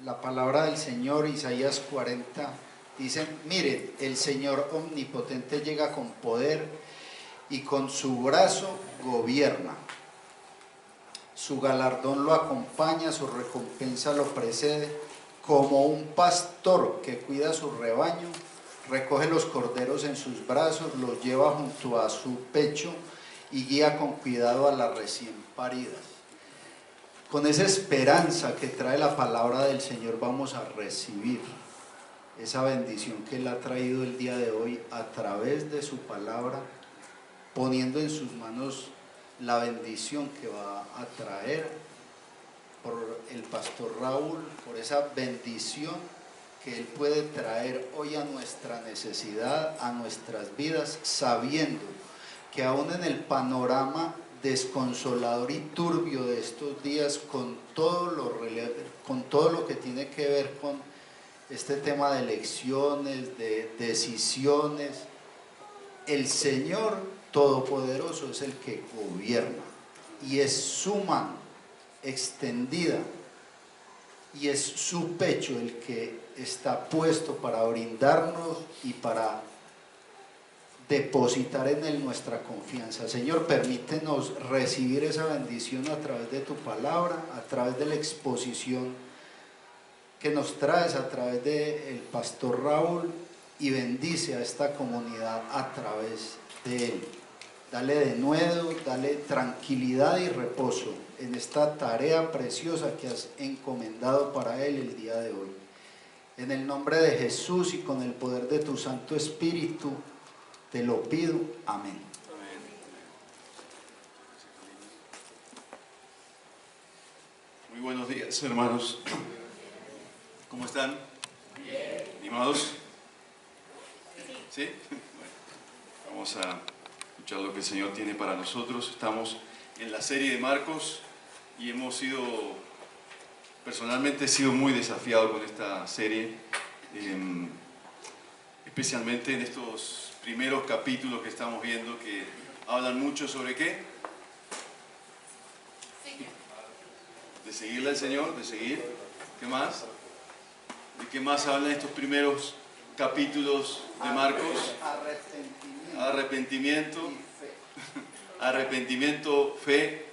la palabra del Señor, Isaías 40, dice: miren, el Señor omnipotente llega con poder y con su brazo gobierna. Su galardón lo acompaña, su recompensa lo precede. Como un pastor que cuida su rebaño, recoge los corderos en sus brazos, los lleva junto a su pecho y guía con cuidado a las recién paridas. Con esa esperanza que trae la palabra del Señor vamos a recibir esa bendición que Él ha traído el día de hoy a través de su palabra, poniendo en sus manos la bendición que va a traer por el pastor Raúl, por esa bendición que Él puede traer hoy a nuestra necesidad, a nuestras vidas, sabiendo que aún en el panorama desconsolador y turbio de estos días, con todo lo que tiene que ver con este tema de elecciones, de decisiones, el Señor Todopoderoso es el que gobierna y es su mano extendida y es su pecho el que está puesto para brindarnos y para depositar en Él nuestra confianza. Señor, permítenos recibir esa bendición a través de tu palabra, a través de la exposición que nos traes, a través del pastor Raúl, y bendice a esta comunidad a través de él. Dale denuedo, dale tranquilidad y reposo en esta tarea preciosa que has encomendado para él el día de hoy. En el nombre de Jesús y con el poder de tu Santo Espíritu, te lo pido. Amén. Muy buenos días, hermanos. ¿Cómo están? Bien. ¿Animados? ¿Sí? Bueno, vamos a escuchar lo que el Señor tiene para nosotros. Estamos en la serie de Marcos y personalmente he sido muy desafiado con esta serie, especialmente en estos primeros capítulos que estamos viendo, que hablan mucho sobre ¿qué? De seguirle al Señor, de seguir. ¿Qué más? ¿De qué más hablan estos primeros capítulos de Marcos? Arrepentimiento, fe,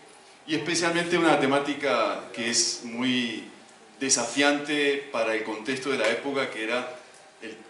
y especialmente una temática que es muy desafiante para el contexto de la época, que era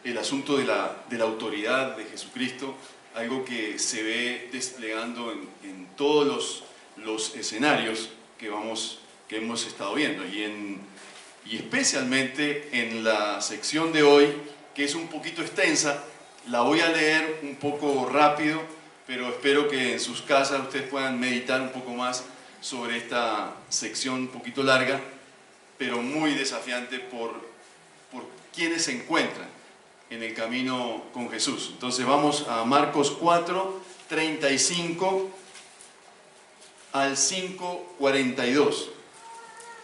el asunto de la autoridad de Jesucristo, algo que se ve desplegando en todos los escenarios que hemos estado viendo, y especialmente en la sección de hoy, que es un poquito extensa. La voy a leer un poco rápido, pero espero que en sus casas ustedes puedan meditar un poco más sobre esta sección un poquito larga, pero muy desafiante por quienes se encuentran en el camino con Jesús. Entonces vamos a Marcos 4, 35 al 5, 42.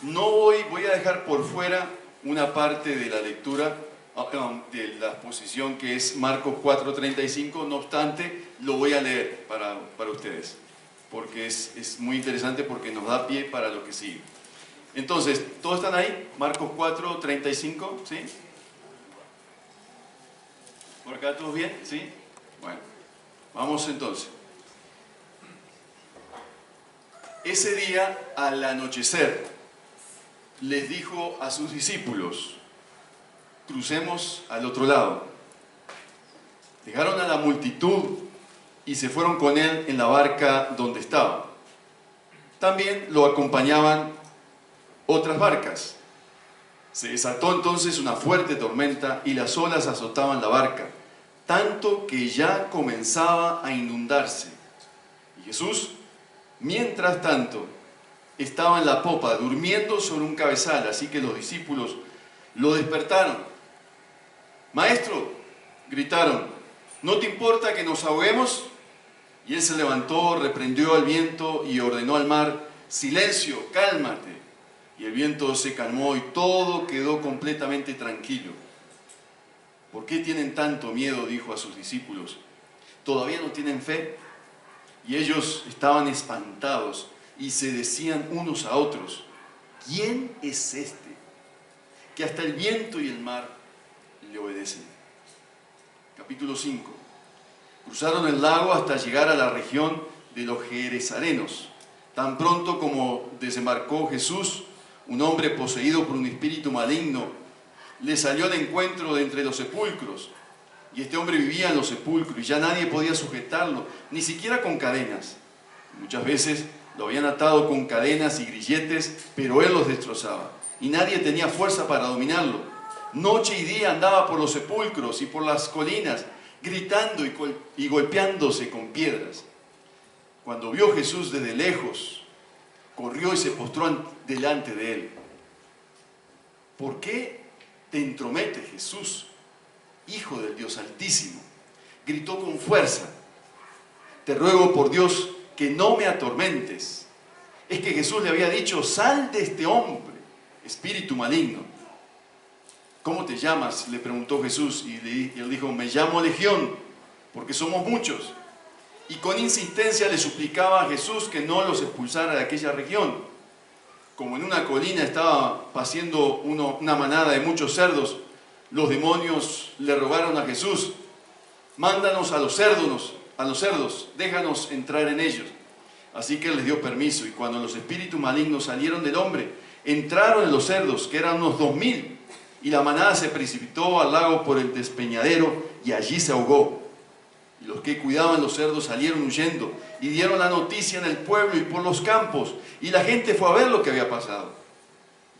Voy a dejar por fuera una parte de la lectura, de la exposición, que es Marcos 4:35, no obstante, lo voy a leer para ustedes, porque es muy interesante, porque nos da pie para lo que sigue. Entonces, ¿todos están ahí? Marcos 4:35, ¿sí? ¿Por acá todos bien? ¿Sí? Bueno, vamos entonces. Ese día, al anochecer, les dijo a sus discípulos: crucemos al otro lado. Dejaron a la multitud y se fueron con él en la barca donde estaba. También lo acompañaban otras barcas. Se desató entonces una fuerte tormenta y las olas azotaban la barca, tanto que ya comenzaba a inundarse. Y Jesús, mientras tanto, estaba en la popa, durmiendo sobre un cabezal, así que los discípulos lo despertaron. «Maestro», gritaron, «¿no te importa que nos ahoguemos?». Y él se levantó, reprendió al viento y ordenó al mar: «Silencio, cálmate». Y el viento se calmó y todo quedó completamente tranquilo. «¿Por qué tienen tanto miedo?», dijo a sus discípulos. «¿Todavía no tienen fe?». Y ellos estaban espantados y se decían unos a otros: «¿Quién es este, que hasta el viento y el mar le obedecen. Capítulo 5. Cruzaron el lago hasta llegar a la región de los Geresarenos. Tan pronto como desembarcó Jesús, un hombre poseído por un espíritu maligno le salió al encuentro de entre los sepulcros. Y este hombre vivía en los sepulcros y ya nadie podía sujetarlo, ni siquiera con cadenas. Muchas veces lo habían atado con cadenas y grilletes, pero él los destrozaba. Y nadie tenía fuerza para dominarlo. Noche y día andaba por los sepulcros y por las colinas, gritando y golpeándose con piedras. Cuando vio Jesús desde lejos, corrió y se postró delante de él. ¿Por qué te entrometes, Jesús, Hijo del Dios Altísimo? Gritó con fuerza. Te ruego por Dios que no me atormentes. Es que Jesús le había dicho: sal de este hombre, espíritu maligno. ¿Cómo te llamas?, le preguntó Jesús, y él dijo: me llamo Legión, porque somos muchos. Y con insistencia le suplicaba a Jesús que no los expulsara de aquella región. Como en una colina estaba paciendo una manada de muchos cerdos, los demonios le rogaron a Jesús: mándanos a los cerdos, déjanos entrar en ellos. Así que él les dio permiso, y cuando los espíritus malignos salieron del hombre, entraron en los cerdos, que eran unos 2000, y la manada se precipitó al lago por el despeñadero, y allí se ahogó. Y los que cuidaban los cerdos salieron huyendo, y dieron la noticia en el pueblo y por los campos, y la gente fue a ver lo que había pasado.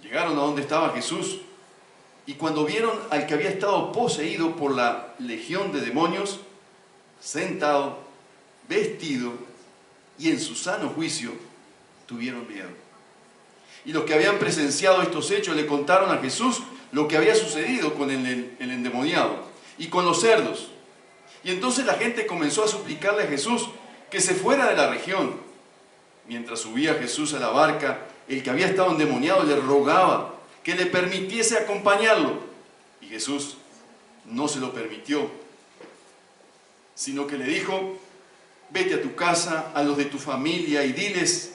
Llegaron a donde estaba Jesús, y cuando vieron al que había estado poseído por la legión de demonios, sentado, vestido y en su sano juicio, tuvieron miedo. Y los que habían presenciado estos hechos le contaron a Jesús lo que había sucedido con el endemoniado y con los cerdos. Y entonces la gente comenzó a suplicarle a Jesús que se fuera de la región. Mientras subía Jesús a la barca, el que había estado endemoniado le rogaba que le permitiese acompañarlo. Y Jesús no se lo permitió, sino que le dijo: vete a tu casa, a los de tu familia, y diles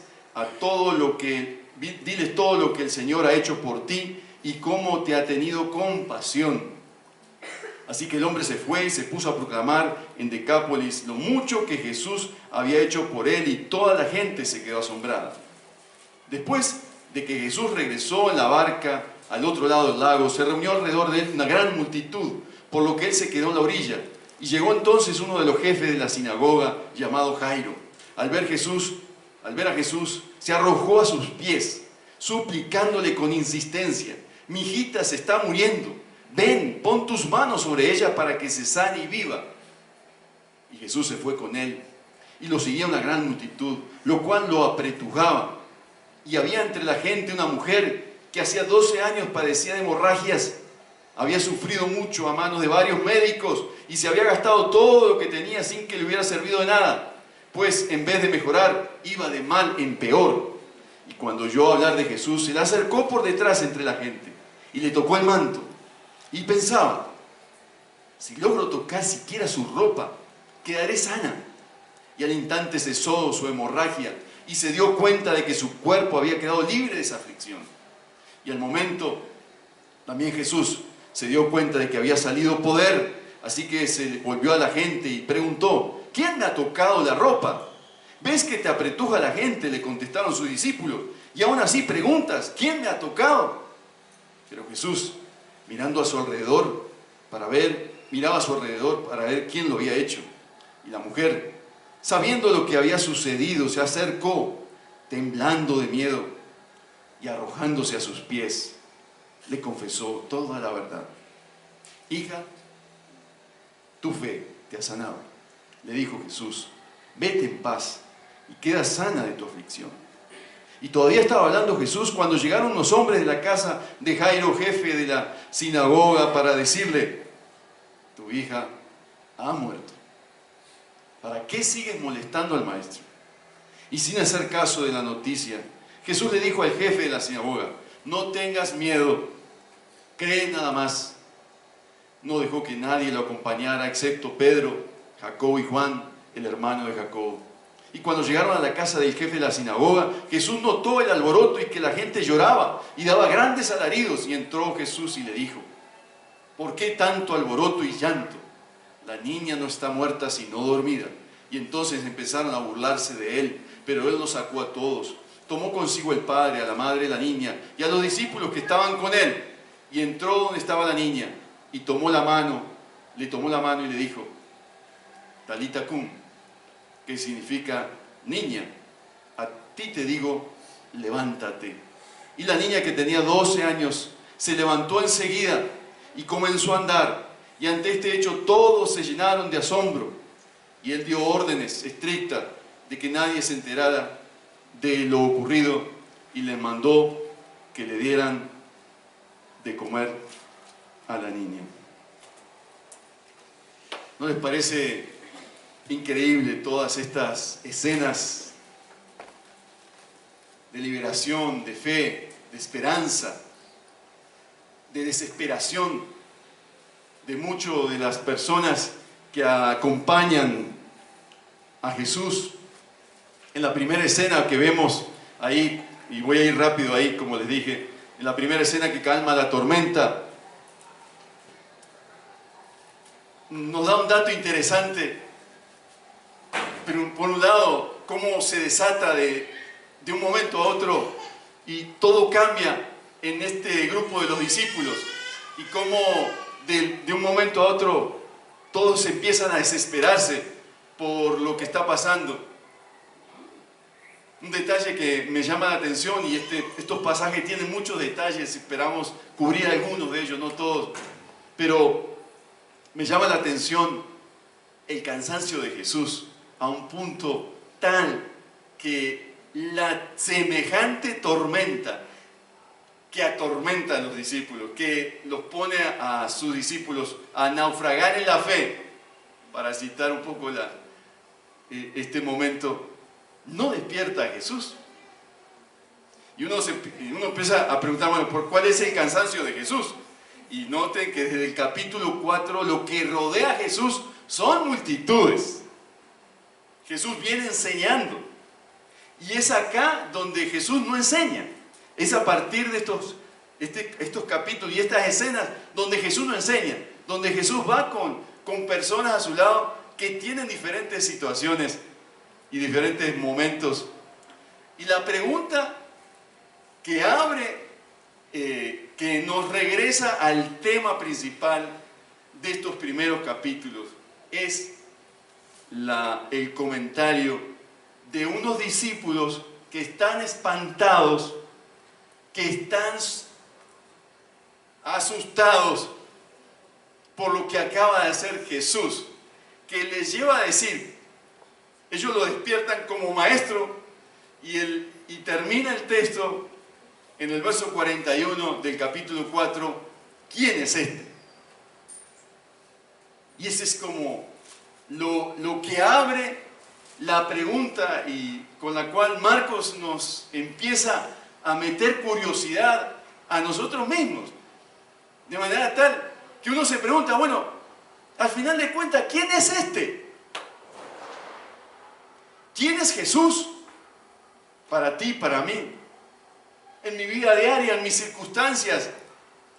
todo lo que el Señor ha hecho por ti y cómo te ha tenido compasión. Así que el hombre se fue y se puso a proclamar en Decápolis lo mucho que Jesús había hecho por él, y toda la gente se quedó asombrada. Después de que Jesús regresó en la barca al otro lado del lago, se reunió alrededor de él una gran multitud, por lo que él se quedó en la orilla. Y llegó entonces uno de los jefes de la sinagoga, llamado Jairo. Al ver a Jesús, se arrojó a sus pies, suplicándole con insistencia: mi hijita se está muriendo. Ven, pon tus manos sobre ella para que se sane y viva. Y Jesús se fue con él, y lo seguía una gran multitud, lo cual lo apretujaba. Y había entre la gente una mujer que hacía 12 años padecía de hemorragias. Había sufrido mucho a manos de varios médicos y se había gastado todo lo que tenía sin que le hubiera servido de nada, pues en vez de mejorar, iba de mal en peor. Y cuando oyó hablar de Jesús, se le acercó por detrás entre la gente y le tocó el manto. Y pensaba: si logro tocar siquiera su ropa, quedaré sana. Y al instante cesó su hemorragia y se dio cuenta de que su cuerpo había quedado libre de esa aflicción. Y al momento, también Jesús se dio cuenta de que había salido poder, así que se volvió a la gente y preguntó: ¿quién me ha tocado la ropa? ¿Ves que te apretuja la gente?, le contestaron sus discípulos, y aún así preguntas: ¿quién me ha tocado? Pero Jesús, miraba a su alrededor para ver quién lo había hecho. Y la mujer, sabiendo lo que había sucedido, se acercó, temblando de miedo, y arrojándose a sus pies, le confesó toda la verdad. Hija, tu fe te ha sanado, le dijo Jesús. Vete en paz y queda sana de tu aflicción. Y todavía estaba hablando Jesús cuando llegaron unos hombres de la casa de Jairo, jefe de la sinagoga, para decirle: tu hija ha muerto. ¿Para qué sigues molestando al maestro? Y sin hacer caso de la noticia, Jesús le dijo al jefe de la sinagoga: no tengas miedo, cree nada más. No dejó que nadie lo acompañara excepto Pedro, Jacobo y Juan, el hermano de Jacobo. Y cuando llegaron a la casa del jefe de la sinagoga, Jesús notó el alboroto y que la gente lloraba y daba grandes alaridos. Y entró Jesús y le dijo: ¿por qué tanto alboroto y llanto? La niña no está muerta sino dormida. Y entonces empezaron a burlarse de él, pero él los sacó a todos. Tomó consigo el padre, a la madre de la niña y a los discípulos que estaban con él. Y entró donde estaba la niña y le tomó la mano y le dijo: Talita cum, que significa: niña, a ti te digo, levántate. Y la niña, que tenía 12 años, se levantó enseguida y comenzó a andar. Y ante este hecho todos se llenaron de asombro. Y él dio órdenes estrictas de que nadie se enterara de lo ocurrido y les mandó que le dieran de comer a la niña. ¿No les parece increíble todas estas escenas de liberación, de fe, de esperanza, de desesperación de muchas de las personas que acompañan a Jesús? En la primera escena que vemos ahí, y voy a ir rápido ahí, como les dije, en la primera escena que calma la tormenta, nos da un dato interesante. Pero por un lado, cómo se desata de un momento a otro y todo cambia en este grupo de los discípulos, y cómo de un momento a otro todos empiezan a desesperarse por lo que está pasando. Un detalle que me llama la atención, y estos pasajes tienen muchos detalles, esperamos cubrir algunos de ellos, no todos, pero me llama la atención el cansancio de Jesús a un punto tal que la semejante tormenta que atormenta a los discípulos, que los pone a sus discípulos a naufragar en la fe, para citar un poco este momento, no despierta a Jesús. Y uno empieza a preguntar, bueno, ¿por cuál es el cansancio de Jesús? Y noten que desde el capítulo 4 lo que rodea a Jesús son multitudes. Jesús viene enseñando. Y es acá donde Jesús no enseña. Es a partir de estos capítulos y estas escenas donde Jesús no enseña. Donde Jesús va con personas a su lado que tienen diferentes situaciones y diferentes momentos. Y la pregunta que abre, que nos regresa al tema principal de estos primeros capítulos, es el comentario de unos discípulos que están espantados, que están asustados por lo que acaba de hacer Jesús, que les lleva a decir, ellos lo despiertan como maestro, y termina el texto en el verso 41 del capítulo 4, ¿quién es este? Y ese es como lo que abre la pregunta, y con la cual Marcos nos empieza a meter curiosidad a nosotros mismos, de manera tal que uno se pregunta, bueno, al final de cuentas, ¿quién es este? ¿Quién es Jesús para ti, para mí? En mi vida diaria, en mis circunstancias,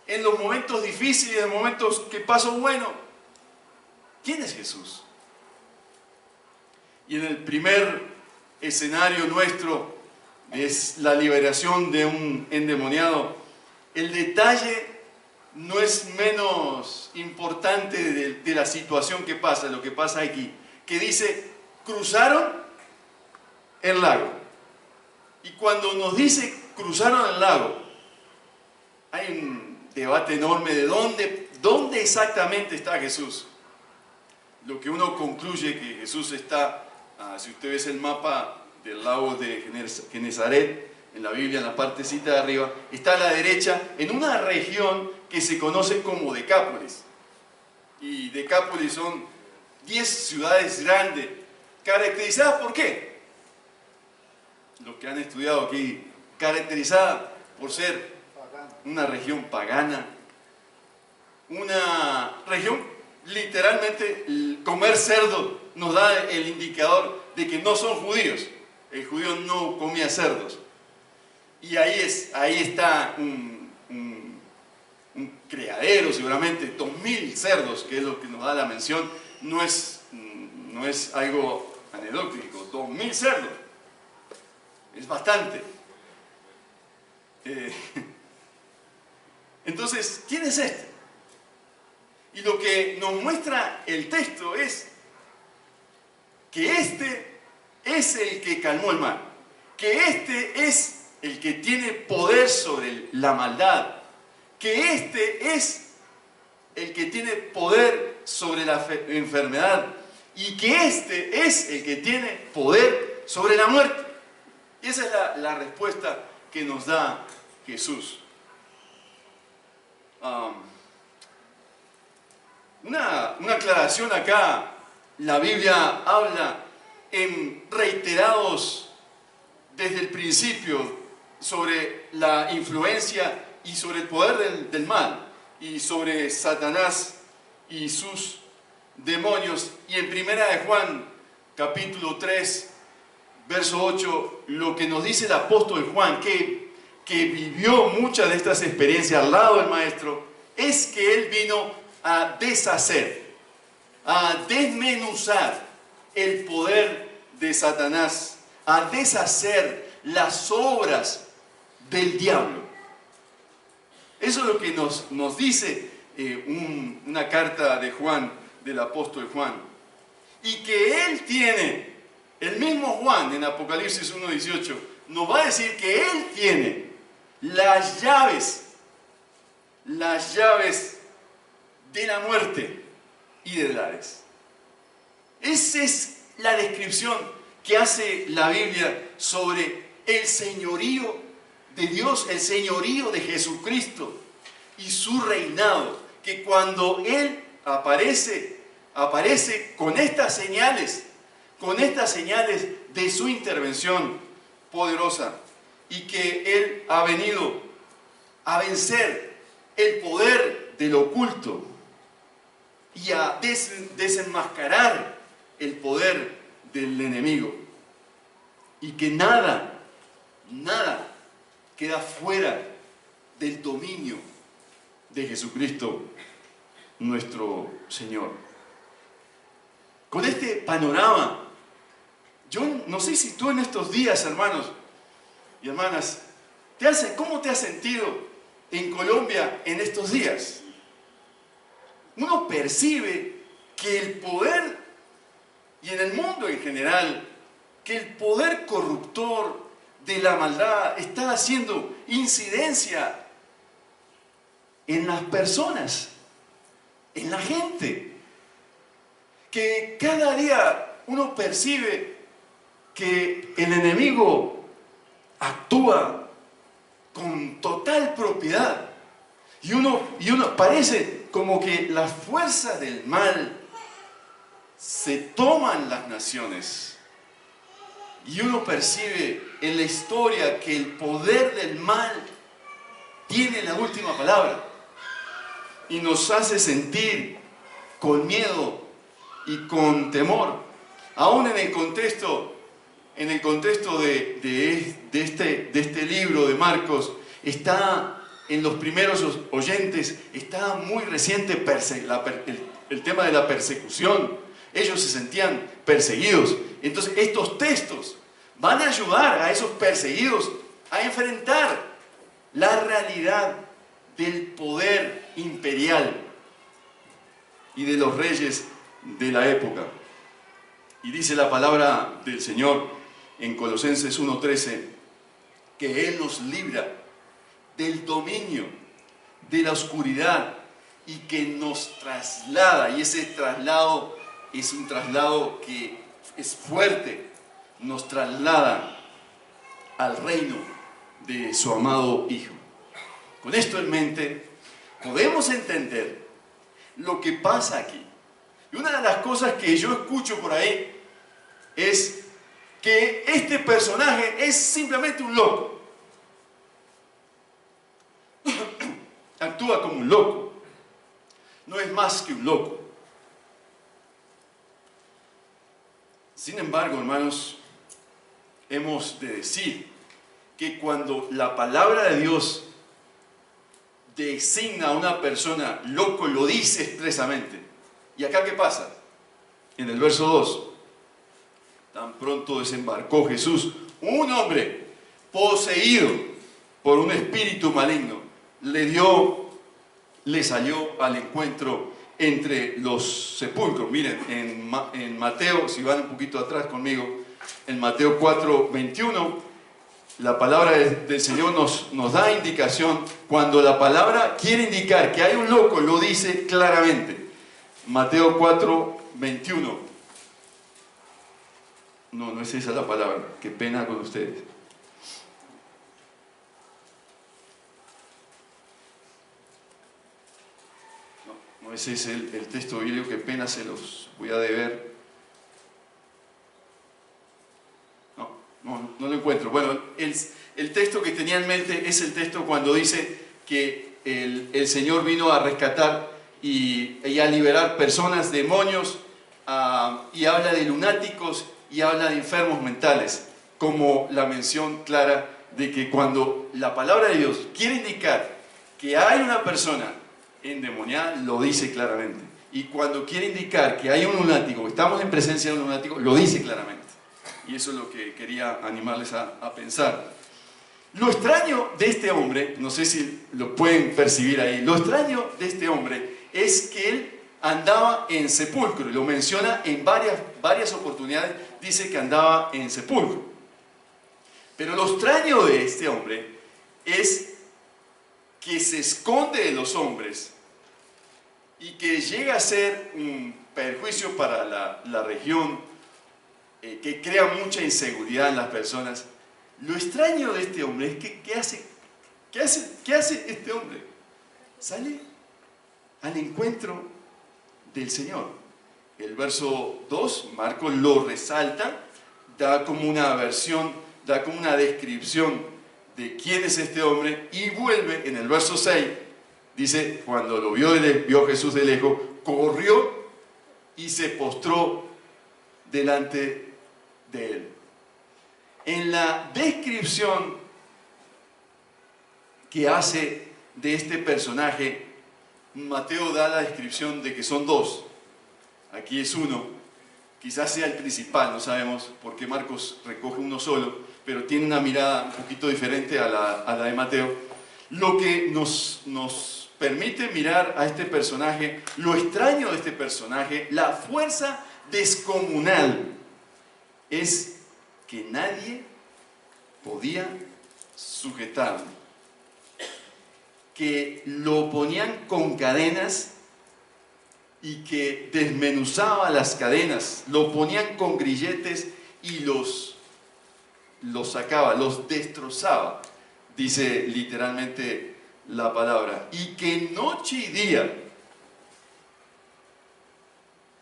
en los momentos difíciles, en los momentos que paso bueno, ¿quién es Jesús? Y en el primer escenario nuestro es la liberación de un endemoniado. El detalle no es menos importante de la situación que pasa, lo que pasa aquí, que dice, cruzaron el lago. Y cuando nos dice cruzaron el lago, hay un debate enorme de dónde exactamente está Jesús. Lo que uno concluye que Jesús está, si usted ve el mapa del lago de Genesaret, en la Biblia, en la partecita de arriba, está a la derecha, en una región que se conoce como Decápolis. Y Decápolis son 10 ciudades grandes, caracterizadas ¿por qué? Los que han estudiado aquí, caracterizada por ser una región pagana, una región, literalmente, comer cerdo nos da el indicador de que no son judíos. El judío no comía cerdos. Y ahí está un criadero seguramente, 2000 cerdos, que es lo que nos da la mención. No es algo anecdótico, 2000 cerdos. Es bastante. Entonces, ¿quién es este? Y lo que nos muestra el texto es que este es el que calmó el mar, que este es el que tiene poder sobre la maldad, que este es el que tiene poder sobre la enfermedad y que este es el que tiene poder sobre la muerte. Y esa es la respuesta que nos da Jesús. Una aclaración acá. La Biblia habla en reiterados desde el principio sobre la influencia y sobre el poder del mal y sobre Satanás y sus demonios. Y en Primera de Juan, capítulo 3, verso 8, lo que nos dice el apóstol Juan, que vivió muchas de estas experiencias al lado del Maestro, es que él vino a deshacer, a desmenuzar el poder de Satanás, a deshacer las obras del diablo. Eso es lo que nos dice una carta de Juan, del apóstol Juan. Y que él tiene, el mismo Juan en Apocalipsis 1:18, nos va a decir que él tiene las llaves de la muerte y del Hades. Esa es la descripción que hace la Biblia sobre el señorío de Dios, el señorío de Jesucristo y su reinado, que cuando Él aparece con estas señales de su intervención poderosa, y que Él ha venido a vencer el poder del oculto y a desenmascarar el poder del enemigo, y que nada queda fuera del dominio de Jesucristo nuestro Señor. Con este panorama, yo no sé si tú en estos días, hermanos y hermanas, ¿cómo te has sentido en Colombia en estos días? Uno percibe que el poder, y en el mundo en general, que el poder corruptor de la maldad está haciendo incidencia en las personas, en la gente. Que cada día uno percibe que el enemigo actúa con total propiedad. Y uno parece como que las fuerzas del mal se toman las naciones. Y uno percibe en la historia que el poder del mal tiene la última palabra. Y nos hace sentir con miedo y con temor. Aún en el contexto de este libro de Marcos, está en los primeros oyentes, está muy reciente el tema de la persecución. Ellos se sentían perseguidos. Entonces estos textos van a ayudar a esos perseguidos a enfrentar la realidad del poder imperial y de los reyes de la época. Y dice la palabra del Señor en Colosenses 1:13, que Él nos libra del dominio de la oscuridad y que nos traslada, y ese traslado es un traslado que es fuerte, nos traslada al reino de su amado Hijo. Con esto en mente, podemos entender lo que pasa aquí. Y una de las cosas que yo escucho por ahí es que este personaje es simplemente un loco. Actúa como un loco. No es más que un loco. Sin embargo, hermanos, hemos de decir que cuando la palabra de Dios designa a una persona loco, lo dice expresamente. ¿Y acá qué pasa? En el verso 2, tan pronto desembarcó Jesús, un hombre poseído por un espíritu maligno, le salió al encuentro entre los sepulcros. Miren, en Mateo, si van un poquito atrás conmigo, en Mateo 4:21, la palabra del Señor nos da indicación. Cuando la palabra quiere indicar que hay un loco, lo dice claramente. Mateo 4:21. No es esa la palabra. Qué pena con ustedes. No ese es el texto bíblico, qué pena, se los voy a deber. No lo encuentro. Bueno, el texto que tenía en mente es el texto cuando dice que el Señor vino a rescatar y a liberar personas, demonios, y habla de lunáticos y habla de enfermos mentales, como la mención clara de que cuando la palabra de Dios quiere indicar que hay una persona endemoniada, lo dice claramente. Y cuando quiere indicar que hay un lunático, estamos en presencia de un lunático, lo dice claramente. Y eso es lo que quería animarles a pensar. Lo extraño de este hombre, no sé si lo pueden percibir ahí, lo extraño de este hombre es que él andaba en sepulcro, y lo menciona en varias oportunidades, dice que andaba en sepulcro. Pero lo extraño de este hombre es que se esconde de los hombres y que llega a ser un perjuicio para la región, que crea mucha inseguridad en las personas. Lo extraño de este hombre es que ¿qué hace este hombre? Sale al encuentro del Señor. El verso 2, Marcos lo resalta, da como una versión, da como una descripción de quién es este hombre, y vuelve en el verso 6, dice, cuando lo vio Jesús de lejos, corrió y se postró delante de él. En la descripción que hace de este personaje, Mateo da la descripción de que son dos. Aquí es uno, quizás sea el principal, no sabemos, porque Marcos recoge uno solo, pero tiene una mirada un poquito diferente a la de Mateo. Lo que nos permite mirar a este personaje, lo extraño de este personaje, la fuerza descomunal, es que nadie podía sujetarlo, que lo ponían con cadenas y que desmenuzaba las cadenas, lo ponían con grilletes y los sacaba, los destrozaba, dice literalmente la palabra, y que noche y día,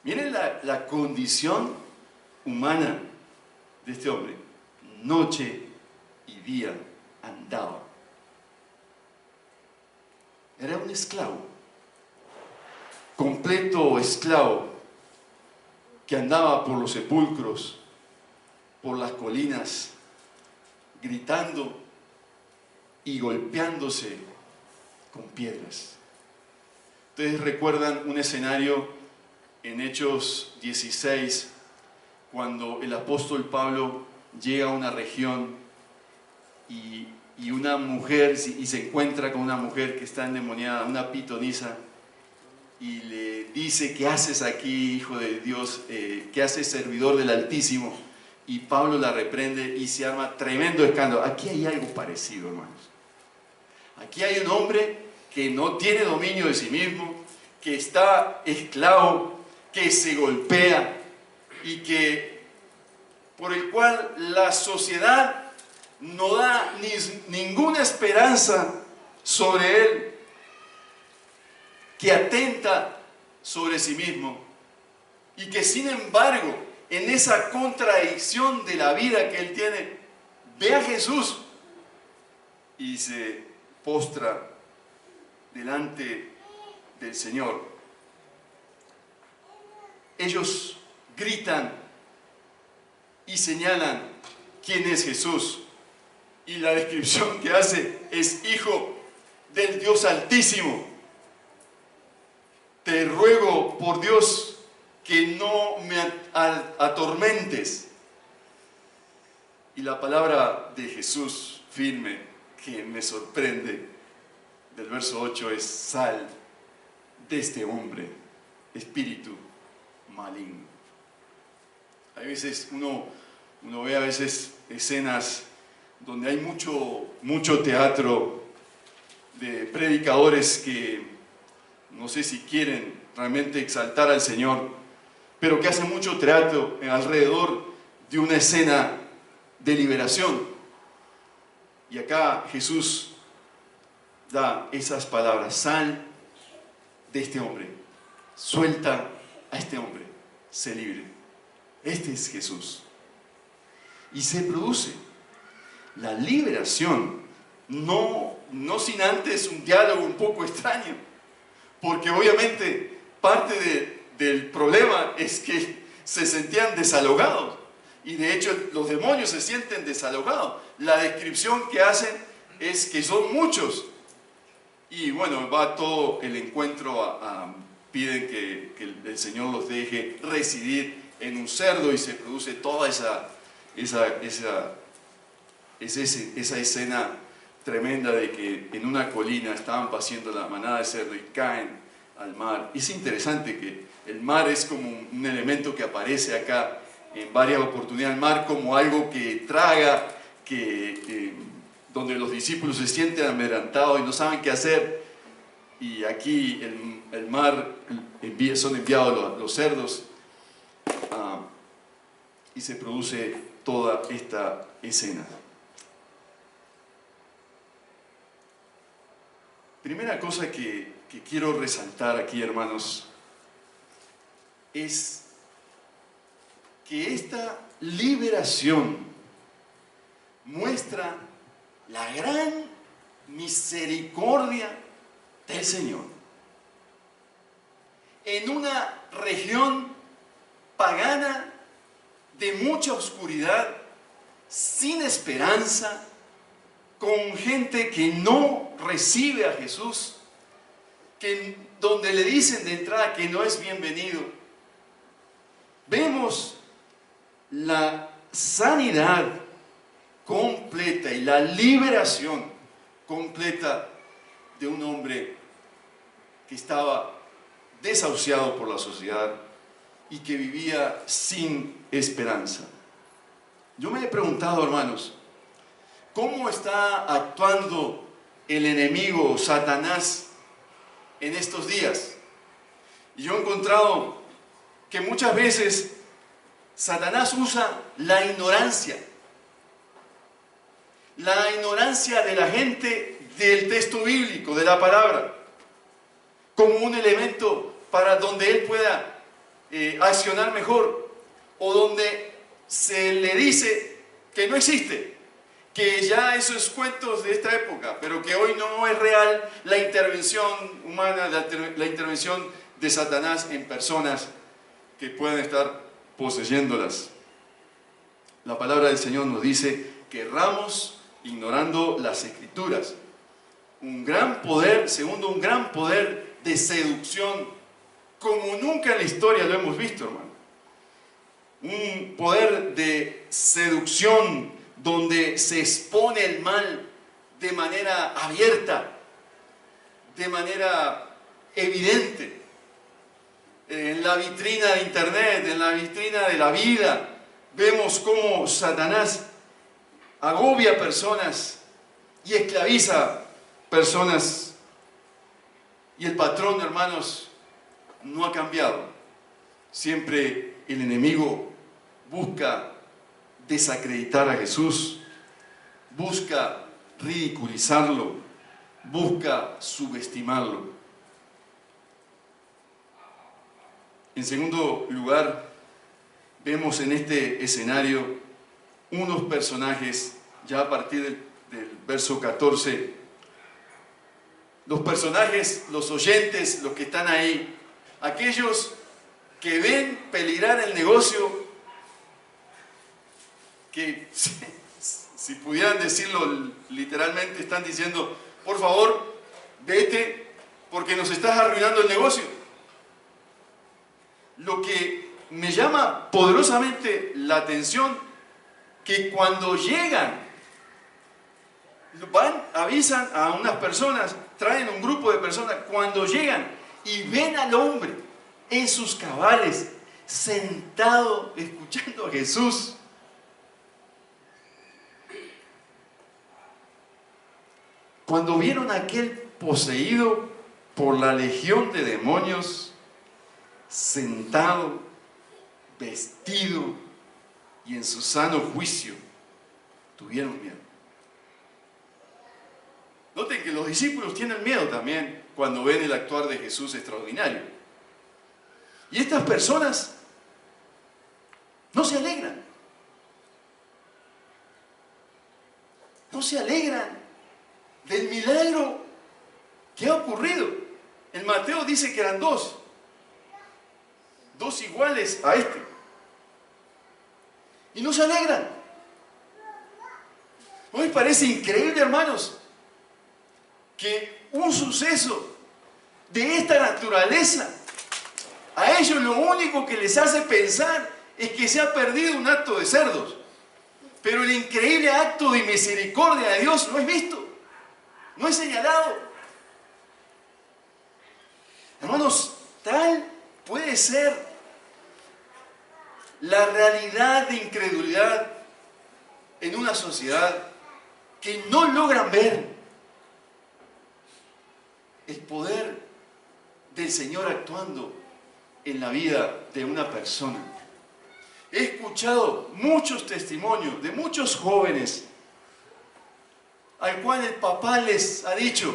miren la condición humana de este hombre, noche y día andaba. Era un esclavo, completo esclavo, que andaba por los sepulcros, por las colinas, gritando y golpeándose con piedras. Ustedes recuerdan un escenario en Hechos 16, cuando el apóstol Pablo llega a una región y una mujer, y se encuentra con una mujer que está endemoniada, una pitonisa, y le dice: ¿qué haces aquí, hijo de Dios? ¿Qué haces, servidor del Altísimo? Y Pablo la reprende y se arma tremendo escándalo. Aquí hay algo parecido, hermanos. Aquí hay un hombre que no tiene dominio de sí mismo, que está esclavo, que se golpea y por el cual la sociedad no da ninguna esperanza sobre él, que atenta sobre sí mismo, y que sin embargo, en esa contradicción de la vida que él tiene, ve a Jesús y se postra delante del Señor. Ellos gritan y señalan quién es Jesús. Y la descripción que hace es hijo del Dios Altísimo. Te ruego por Dios que no me atormentes. Y la palabra de Jesús firme que me sorprende del verso 8 es: sal de este hombre, espíritu maligno. Hay veces uno ve a veces escenas donde hay mucho teatro de predicadores que no sé si quieren realmente exaltar al Señor, pero que hacen mucho teatro alrededor de una escena de liberación. Y acá Jesús da esas palabras: sal de este hombre, suelta a este hombre, sé libre. Este es Jesús. Y se produce la liberación, no sin antes un diálogo un poco extraño, porque obviamente parte del problema es que se sentían desalojados, y de hecho los demonios se sienten desalojados. La descripción que hacen es que son muchos, y bueno, va todo el encuentro piden que el Señor los deje residir en un cerdo, y se produce toda esa escena tremenda de que en una colina estaban paciendo la manada de cerdo y caen al mar. Es interesante que el mar es como un elemento que aparece acá en varias oportunidades. El mar como algo que traga, donde los discípulos se sienten amedrentados y no saben qué hacer. Y aquí el mar son enviados los cerdos, y se produce toda esta escena. Primera cosa que quiero resaltar aquí, hermanos, es que esta liberación muestra la gran misericordia del Señor. En una región pagana de mucha oscuridad, sin esperanza, con gente que no recibe a Jesús, donde le dicen de entrada que no es bienvenido, vemos la sanidad completa y la liberación completa de un hombre que estaba desahuciado por la sociedad y que vivía sin esperanza. Yo me he preguntado, hermanos, ¿cómo está actuando el enemigo, Satanás, en estos días? Y yo he encontrado que muchas veces Satanás usa la ignorancia de la gente del texto bíblico, de la palabra, como un elemento para donde él pueda accionar mejor, o donde se le dice que no existe, que ya esos cuentos de esta época, pero que hoy no es real la intervención humana, la intervención de Satanás en personas que pueden estar poseyéndolas. La palabra del Señor nos dice que erramos ignorando las Escrituras. Un gran poder, segundo, un gran poder de seducción, como nunca en la historia lo hemos visto, hermano. Un poder de seducción donde se expone el mal de manera abierta, de manera evidente. En la vitrina de internet, en la vitrina de la vida, vemos cómo Satanás agobia personas y esclaviza personas. Y el patrón, hermanos, no ha cambiado. Siempre el enemigo busca desacreditar a Jesús, busca ridiculizarlo, busca subestimarlo. En segundo lugar, vemos en este escenario unos personajes, ya a partir del verso 14, los personajes, los oyentes, los que están ahí, aquellos que ven peligrar el negocio, que si pudieran decirlo literalmente, están diciendo, por favor, vete porque nos estás arruinando el negocio. Lo que me llama poderosamente la atención, que cuando llegan, avisan a unas personas, traen un grupo de personas, cuando llegan y ven al hombre en sus cabales, sentado, escuchando a Jesús. Cuando vieron a aquel poseído por la legión de demonios, sentado, vestido y en su sano juicio, tuvieron miedo. Noten que los discípulos tienen miedo también cuando ven el actuar de Jesús extraordinario. Y estas personas no se alegran. No se alegran del milagro que ha ocurrido. En Mateo dice que eran dos iguales a este. Y no se alegran. ¿No les parece increíble, hermanos, que un suceso de esta naturaleza, a ellos lo único que les hace pensar es que se ha perdido un acto de cerdos, pero el increíble acto de misericordia de Dios no es visto, no es señalado? Hermanos, tal puede ser la realidad de incredulidad en una sociedad que no logran ver el poder del Señor actuando en la vida de una persona. He escuchado muchos testimonios de muchos jóvenes al cual el papá les ha dicho: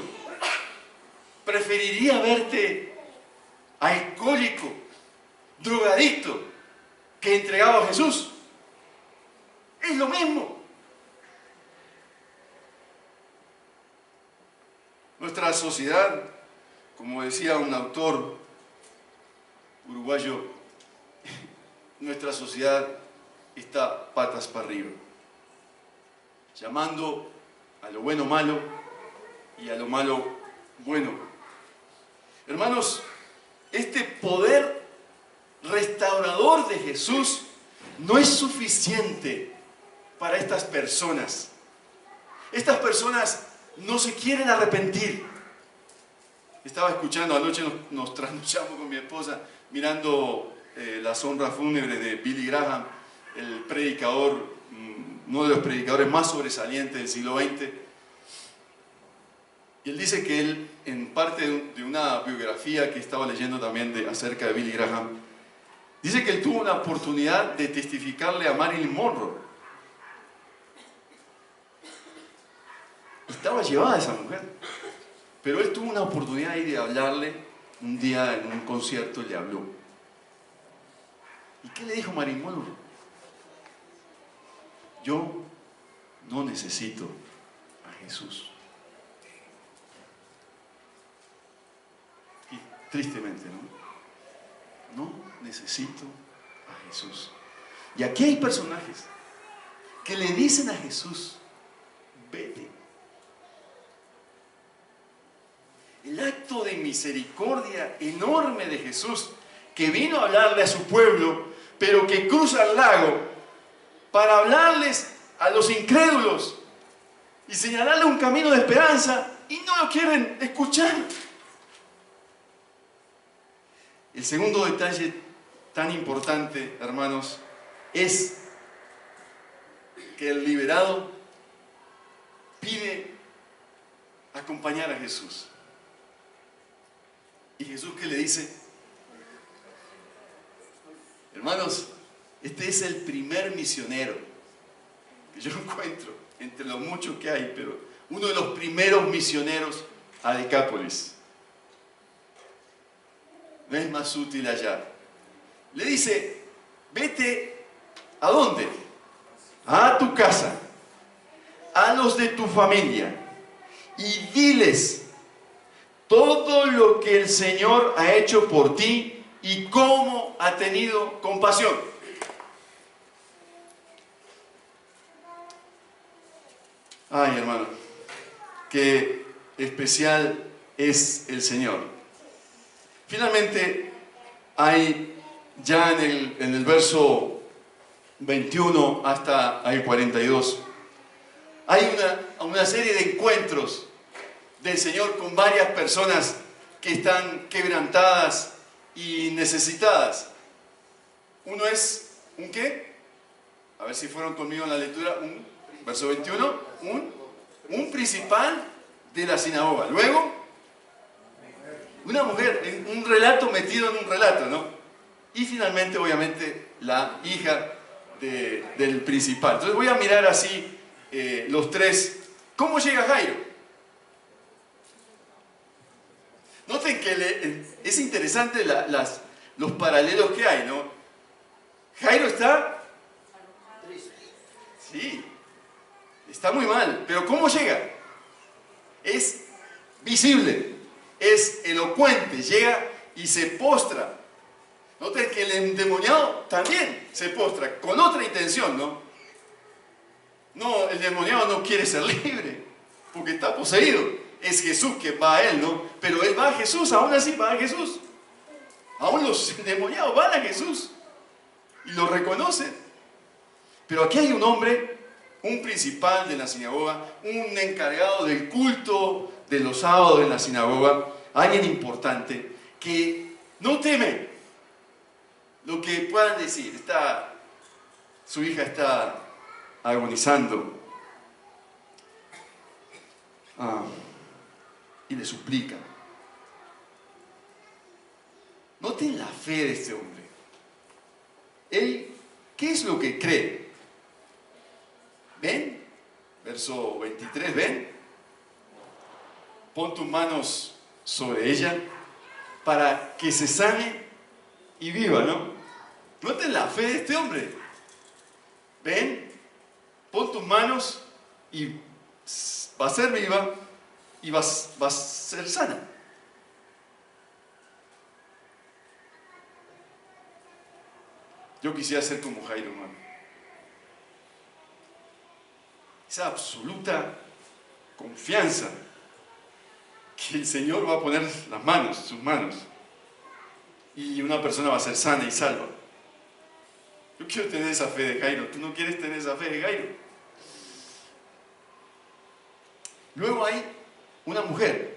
preferiría verte alcohólico, drogadicto, que entregado a Jesús. Es lo mismo. Nuestra sociedad, como decía un autor uruguayo, nuestra sociedad está patas para arriba, llamando a lo bueno malo y a lo malo bueno. Hermanos, este poder restaurador de Jesús no es suficiente para estas personas. Estas personas no se quieren arrepentir. Estaba escuchando, anoche nos trasnochamos con mi esposa mirando las honras fúnebres de Billy Graham, el predicador, uno de los predicadores más sobresalientes del siglo XX. Y él dice que él, en parte de una biografía que estaba leyendo también acerca de Billy Graham, dice que él tuvo una oportunidad de testificarle a Marilyn Monroe. Estaba llevada esa mujer, pero él tuvo una oportunidad ahí de hablarle. Un día en un concierto le habló. ¿Y qué le dijo Marilyn Monroe? Yo no necesito a Jesús. Y tristemente, ¿no? No necesito a Jesús. Y aquí hay personajes que le dicen a Jesús: vete. El acto de misericordia enorme de Jesús, que vino a hablarle a su pueblo, pero que cruza el lago para hablarles a los incrédulos y señalarle un camino de esperanza, y no lo quieren escuchar. El segundo detalle tan importante, hermanos, es que el liberado pide acompañar a Jesús. ¿Y Jesús qué le dice? Hermanos, este es el primer misionero que yo encuentro entre los muchos que hay, pero uno de los primeros misioneros a Decápolis. No es más útil allá. Le dice: vete, ¿a dónde? A tu casa, a los de tu familia, y diles todo lo que el Señor ha hecho por ti y cómo ha tenido compasión. Ay, hermano, qué especial es el Señor. Finalmente, hay ya en el verso 21 hasta el 42, hay una serie de encuentros del Señor con varias personas que están quebrantadas y necesitadas. Uno es, ¿un qué? A ver si fueron conmigo en la lectura. Verso 21, un principal de la sinagoga. Luego, una mujer, un relato metido en un relato, ¿no? Y finalmente, obviamente, la hija del principal. Entonces voy a mirar así los tres. ¿Cómo llega Jairo? Noten que es interesante los paralelos que hay, ¿no? Jairo está... Sí, está muy mal, pero ¿cómo llega? Es visible, es elocuente, llega y se postra. Noten que el endemoniado también se postra, con otra intención, ¿no? No, el endemoniado no quiere ser libre, porque está poseído. Es Jesús que va a él, ¿no? Pero él va a Jesús, aún así va a Jesús. Aún los endemoniados van a Jesús y lo reconocen. Pero aquí hay un hombre, un principal de la sinagoga, un encargado del culto de los sábados en la sinagoga, alguien importante que no teme lo que puedan decir. Su hija está agonizando y le suplica. Noten la fe de este hombre. Él, ¿qué es lo que cree? ¿Ven? Verso 23, ¿ven? Pon tus manos sobre ella para que se sane y viva, ¿no? Noten la fe de este hombre. ¿Ven? Pon tus manos y va a ser viva y va a ser sana. Yo quisiera ser como Jairo, hermano. Esa absoluta confianza que el Señor va a poner sus manos, y una persona va a ser sana y salva. Yo quiero tener esa fe de Jairo. ¿Tú no quieres tener esa fe de Jairo? Luego hay una mujer.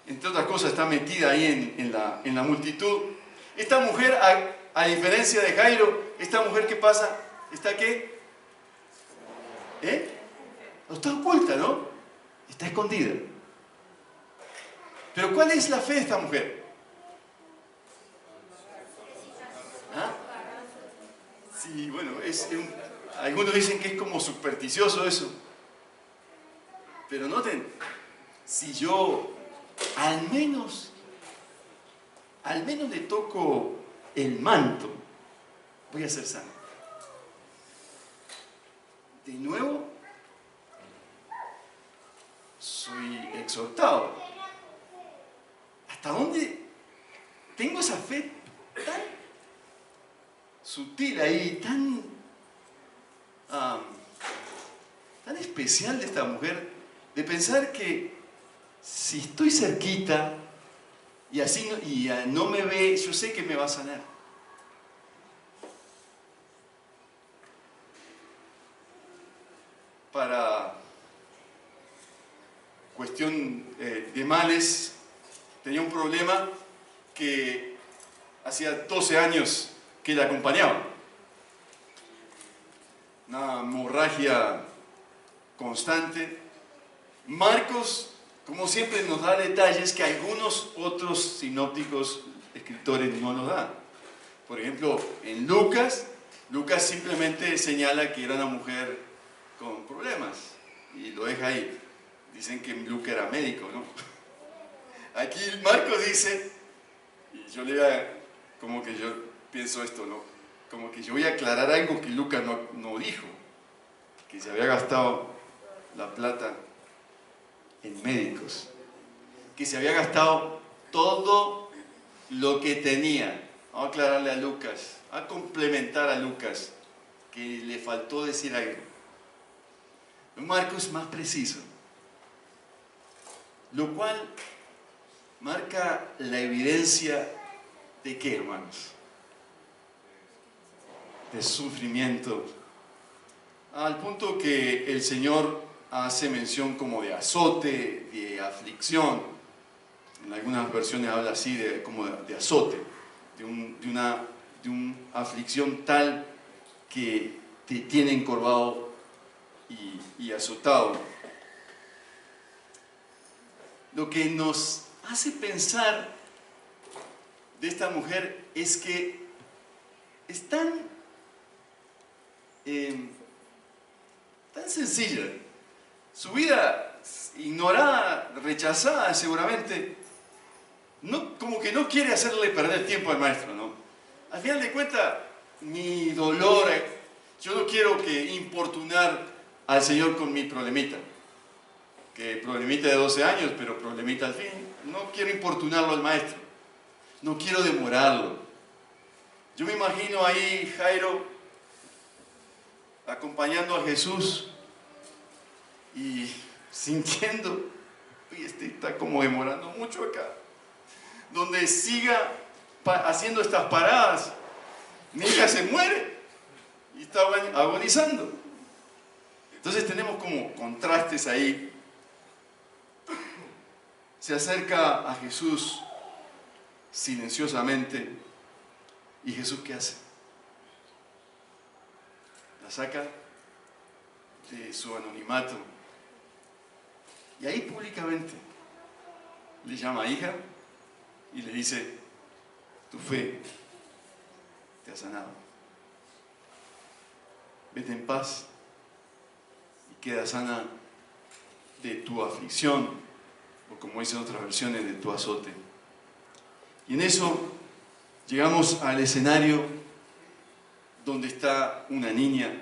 Entre otras cosas está metida ahí en la multitud. Esta mujer, a diferencia de Jairo, esta mujer, ¿qué pasa? ¿Está qué? No está oculta, ¿no? Está escondida. Pero ¿cuál es la fe de esta mujer? ¿Ah? Sí, bueno, algunos dicen que es como supersticioso eso. Pero noten, si yo al menos le toco el manto, voy a ser sano. De nuevo, soy exhortado. ¿Hasta dónde tengo esa fe tan sutil ahí, tan especial de esta mujer, de pensar que si estoy cerquita y así no me ve, yo sé que me va a sanar? Para cuestión de males, tenía un problema que hacía 12 años que la acompañaba. Una hemorragia constante. Marcos, como siempre, nos da detalles que algunos otros sinópticos escritores no nos dan. Por ejemplo, en Lucas simplemente señala que era una mujer con problemas y lo deja ahí. Dicen que Lucas era médico, ¿no? Aquí Marcos dice, y yo como que yo pienso esto, ¿no? Como que yo voy a aclarar algo que Lucas no dijo, que se había gastado la plata en médicos, que se había gastado todo lo que tenía. Vamos a aclararle a Lucas, a complementar a Lucas. que le faltó decir algo. Marcos es más preciso, lo cual marca la evidencia de ¿qué, hermanos? De sufrimiento, al punto que el Señor hace mención como de azote, de aflicción. En algunas versiones habla así como de azote, de una aflicción tal que te tiene encorvado y azotado. Lo que nos hace pensar de esta mujer es que es tan sencilla, su vida ignorada, rechazada seguramente, como que no quiere hacerle perder tiempo al maestro, ¿no? Al final de cuentas, mi dolor, yo no quiero que importunar al Señor con mi problemita, que problemita de 12 años, pero problemita al fin. No quiero importunarlo al maestro, no quiero demorarlo. Yo me imagino ahí Jairo acompañando a Jesús y sintiendo, uy, este está como demorando mucho acá. Donde siga haciendo estas paradas, mi hija se muere y está agonizando. Entonces tenemos como contrastes ahí. Se acerca a Jesús silenciosamente y Jesús ¿qué hace? La saca de su anonimato y ahí públicamente le llama hija y le dice: tu fe te ha sanado, vete en paz y queda sana de tu aflicción, o como dicen otras versiones, de tu azote. Y en eso llegamos al escenario donde está una niña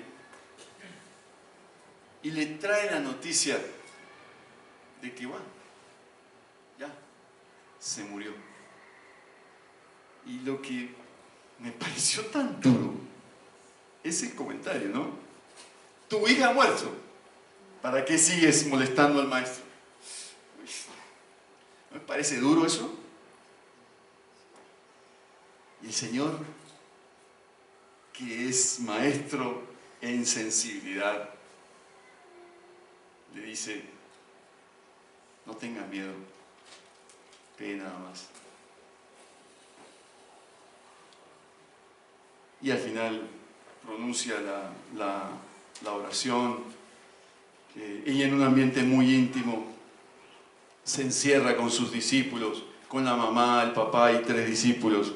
y le trae la noticia de que, bueno, ya, se murió. Y lo que me pareció tan duro, ese comentario, ¿no? Tu hija ha muerto, ¿para qué sigues molestando al maestro? ¿No me parece duro eso? Y el Señor, que es maestro en sensibilidad, le dice: no tengas miedo, cree nada más. Y al final pronuncia la oración. Ella, en un ambiente muy íntimo, se encierra con sus discípulos, con la mamá, el papá y 3 discípulos,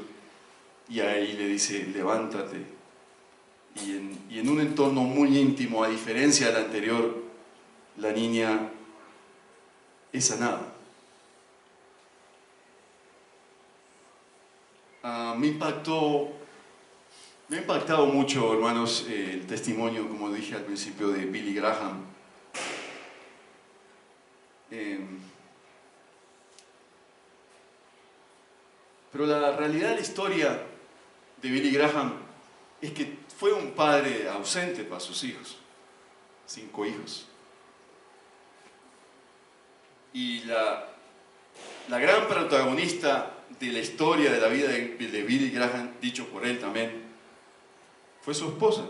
y ahí le dice: levántate. Y en un entorno muy íntimo, a diferencia del anterior, la niña es sanada. Me ha impactado mucho, hermanos, el testimonio, como dije al principio, de Billy Graham. Pero la realidad de la historia de Billy Graham es que fue un padre ausente para sus hijos, 5 hijos. Y la gran protagonista de la historia de la vida de Billy Graham, dicho por él también, fue su esposa,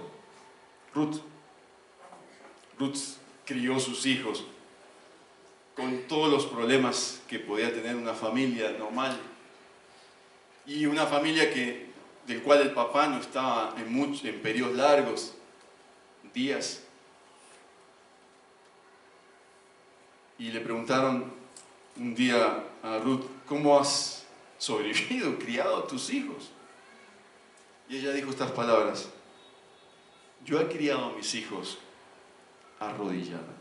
Ruth. Ruth crió sus hijos con todos los problemas que podía tener una familia normal, y una familia del cual el papá no estaba en periodos largos, días. Y le preguntaron un día a Ruth: ¿cómo has sobrevivido, criado a tus hijos? Y ella dijo estas palabras: yo he criado a mis hijos arrodillada.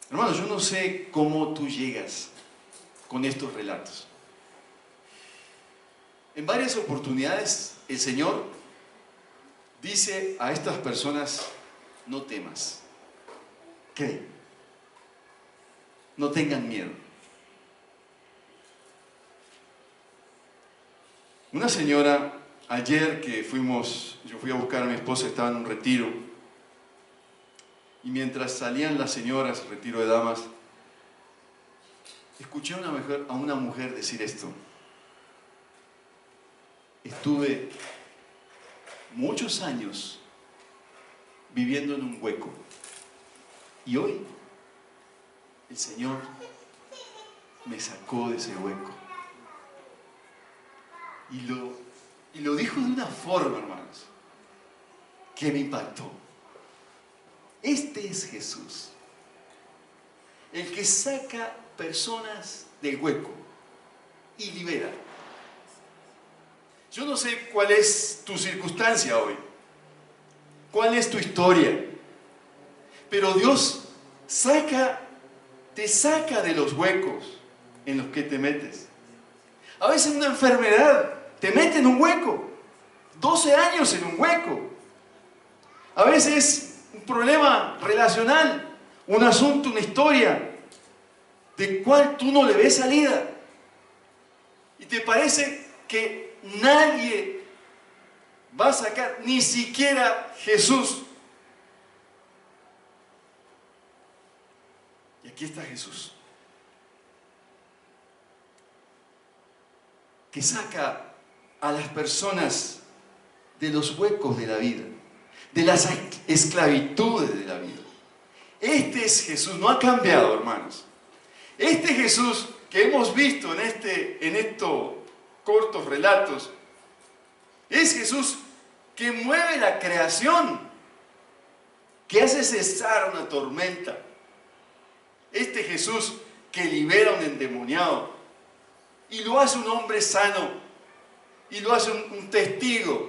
Hermano, yo no sé cómo tú llegas con estos relatos. En varias oportunidades el Señor dice a estas personas: no temas, cree, no tengan miedo. Una señora, ayer que yo fui a buscar a mi esposa, estaba en un retiro, y mientras salían las señoras, retiro de damas, escuché a una mujer decir esto: estuve muchos años viviendo en un hueco, y hoy el Señor me sacó de ese hueco. Y lo dijo de una forma, hermanos, que me impactó. Este es Jesús, el que saca personas del hueco y libera. Yo no sé cuál es tu circunstancia hoy, cuál es tu historia, pero Dios te saca de los huecos en los que te metes. A veces una enfermedad te mete en un hueco, 12 años en un hueco. A veces un problema relacional, un asunto, una historia, de cual tú no le ves salida. Y te parece que nadie va a sacar, ni siquiera Jesús. Y aquí está Jesús, que saca a las personas de los huecos de la vida, de las esclavitudes de la vida. Este es Jesús, no ha cambiado, hermanos. Este Jesús que hemos visto en estos cortos relatos, es Jesús que mueve la creación, que hace cesar una tormenta. Este Jesús que libera a un endemoniado y lo hace un hombre sano, y lo hace un testigo,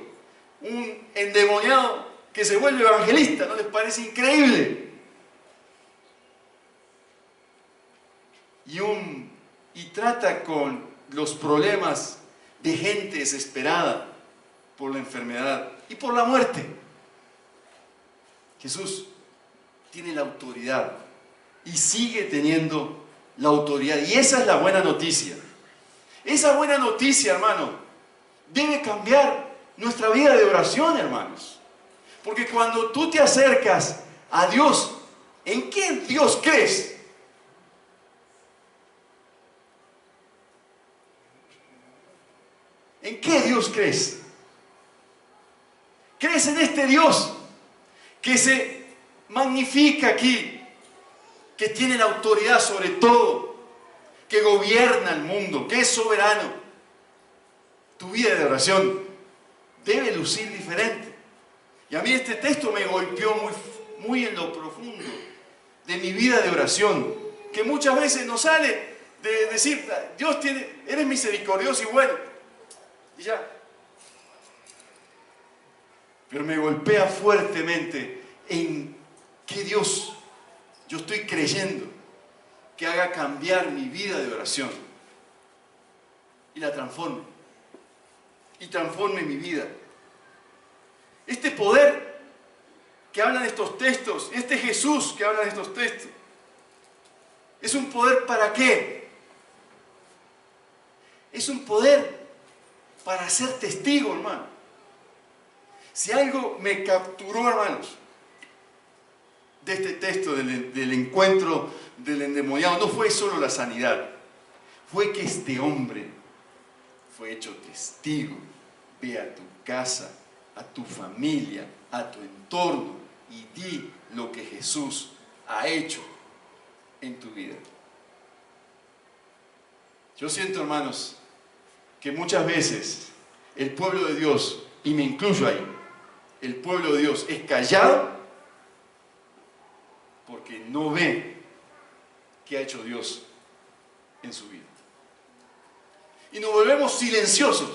un endemoniado que se vuelve evangelista. ¿No les parece increíble? Y trata con los problemas de gente desesperada por la enfermedad y por la muerte. Jesús tiene la autoridad y sigue teniendo la autoridad, y esa es la buena noticia. Esa buena noticia, hermano, debe cambiar nuestra vida de oración, hermanos. Porque cuando tú te acercas a Dios, ¿en qué Dios crees? ¿En qué Dios crees? ¿Crees en este Dios que se magnifica aquí, que tiene la autoridad sobre todo, que gobierna el mundo, que es soberano? Tu vida de oración debe lucir diferente. Y a mí este texto me golpeó muy en lo profundo de mi vida de oración, que muchas veces nos sale de decir: Dios eres misericordioso y bueno, y ya. Pero me golpea fuertemente en que Dios, yo estoy creyendo que haga cambiar mi vida de oración y la transforme, y transforme mi vida. Este poder que hablan estos textos, este Jesús que habla de estos textos, es un poder ¿para qué? Es un poder para ser testigo, hermano. Si algo me capturó, hermanos, de este texto del encuentro del endemoniado, no fue solo la sanidad, fue que este hombre fue hecho testigo. Ve a tu casa, a tu familia, a tu entorno, y di lo que Jesús ha hecho en tu vida. Yo siento, hermanos, que muchas veces el pueblo de Dios, y me incluyo ahí, el pueblo de Dios es callado porque no ve qué ha hecho Dios en su vida. Y nos volvemos silenciosos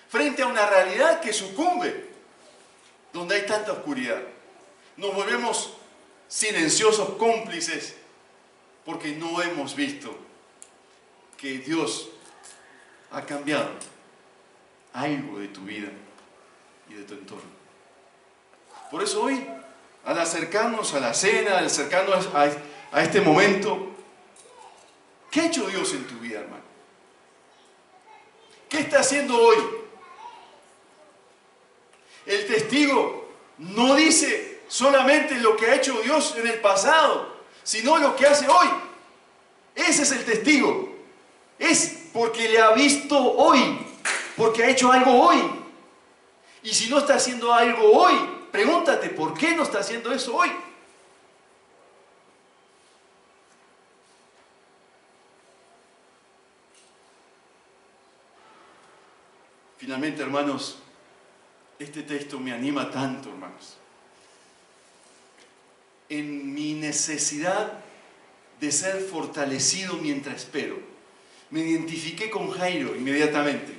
frente a una realidad que sucumbe donde hay tanta oscuridad. Nos volvemos silenciosos, cómplices, porque no hemos visto que Dios ha cambiado algo de tu vida y de tu entorno. Por eso hoy, al acercarnos a la cena, al acercarnos a este momento, ¿qué ha hecho Dios en tu vida, hermano? ¿Qué está haciendo hoy? El testigo no dice solamente lo que ha hecho Dios en el pasado, sino lo que hace hoy. Ese es el testigo. Es porque le ha visto hoy, porque ha hecho algo hoy. Y si no está haciendo algo hoy, pregúntate, ¿por qué no está haciendo eso hoy? Finalmente, hermanos, este texto me anima tanto, hermanos. En mi necesidad de ser fortalecido mientras espero, me identifiqué con Jairo inmediatamente.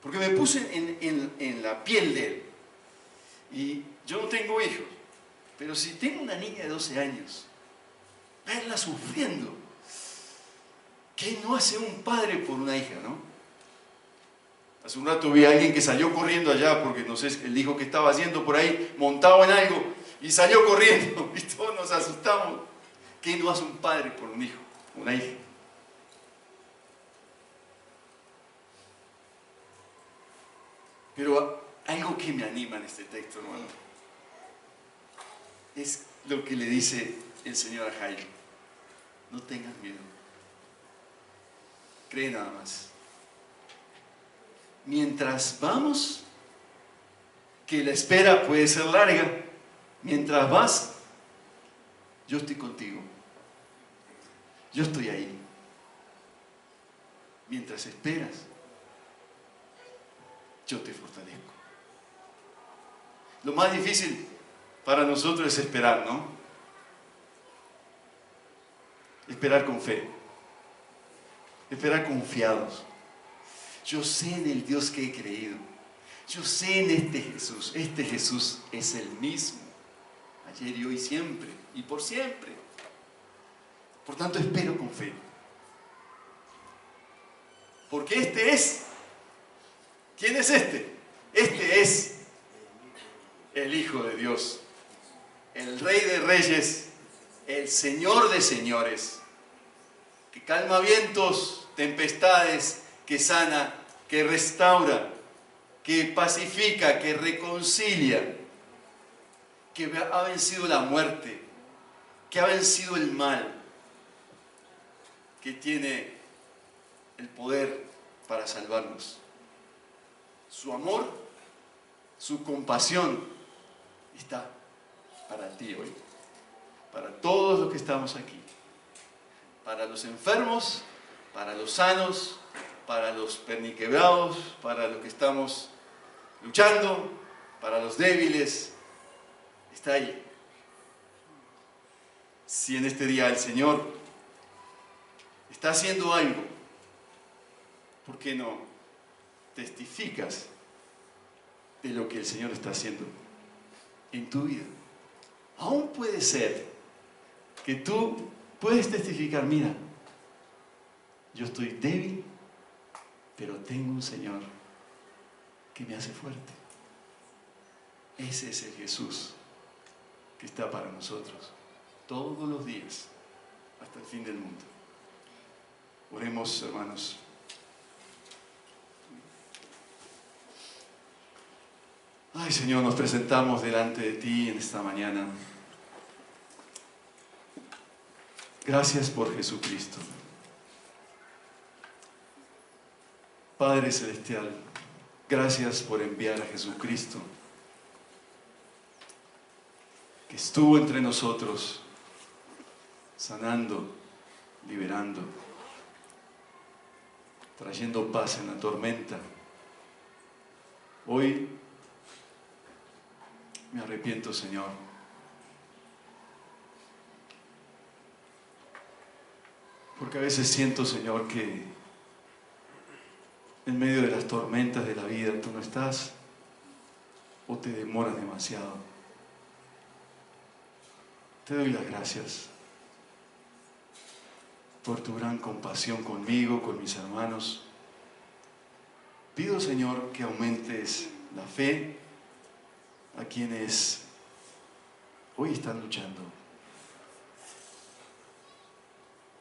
Porque me puse en la piel de él. Y yo no tengo hijos, pero si tengo una niña de 12 años, verla sufriendo, ¿qué no hace un padre por una hija, no? Hace un rato vi a alguien que salió corriendo allá, porque no sé, él dijo que estaba haciendo por ahí, montado en algo, y salió corriendo, y todos nos asustamos. ¿Qué no hace un padre por un hijo, una hija? Pero algo que me anima en este texto, hermano, es lo que le dice el Señor a Jairo. No tengas miedo. Cree nada más. Mientras vamos, que la espera puede ser larga, mientras vas, yo estoy contigo. Yo estoy ahí. Mientras esperas, yo te fortalezco. Lo más difícil para nosotros es esperar, ¿no? Esperar con fe. Esperar confiados. Yo sé en el Dios que he creído. Yo sé en este Jesús. Este Jesús es el mismo. Ayer y hoy siempre. Y por siempre. Por tanto, espero con fe. Porque este es. ¿Quién es este? Este es el Hijo de Dios. El Rey de Reyes. El Señor de Señores. Que calma vientos, tempestades, que sana, que restaura, que pacifica, que reconcilia, que ha vencido la muerte, que ha vencido el mal, que tiene el poder para salvarnos. Su amor, su compasión está para ti hoy, para todos los que estamos aquí, para los enfermos, para los sanos, para los perniquebrados, para los que estamos luchando, para los débiles. Está ahí. Si en este día el Señor está haciendo algo, ¿por qué no testificas de lo que el Señor está haciendo en tu vida? Aún puede ser que tú puedes testificar, mira, yo estoy débil, pero tengo un Señor que me hace fuerte. Ese es el Jesús que está para nosotros todos los días hasta el fin del mundo. Oremos, hermanos. Ay, Señor, nos presentamos delante de ti en esta mañana. Gracias por Jesucristo. Padre Celestial, gracias por enviar a Jesucristo, que estuvo entre nosotros, sanando, liberando, trayendo paz en la tormenta. Hoy me arrepiento, Señor, porque a veces siento, Señor, que en medio de las tormentas de la vida tú no estás o te demoras demasiado. Te doy las gracias por tu gran compasión conmigo, con mis hermanos. Pido, Señor, que aumentes la fe a quienes hoy están luchando.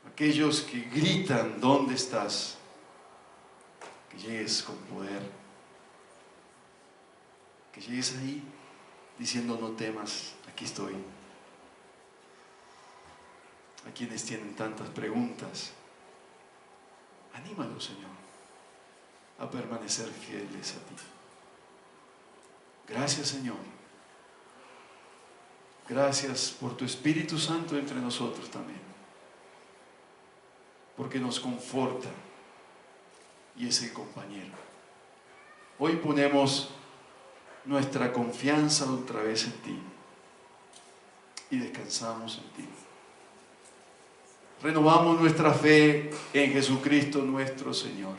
Aquellos que gritan, ¿dónde estás? que llegues con poder, que llegues ahí diciendo: no temas, aquí estoy. A quienes tienen tantas preguntas, anímalos, Señor, a permanecer fieles a ti. Gracias, Señor. Gracias por tu Espíritu Santo entre nosotros también, porque nos conforta y es el compañero. Hoy ponemos nuestra confianza otra vez en ti y descansamos en ti. Renovamos nuestra fe en Jesucristo nuestro Señor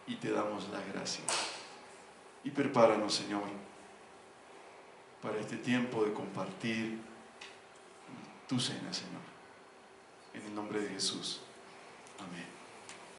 y te damos las gracias. Y prepáranos, Señor, para este tiempo de compartir tu cena, Señor. En el nombre de Jesús. Amén.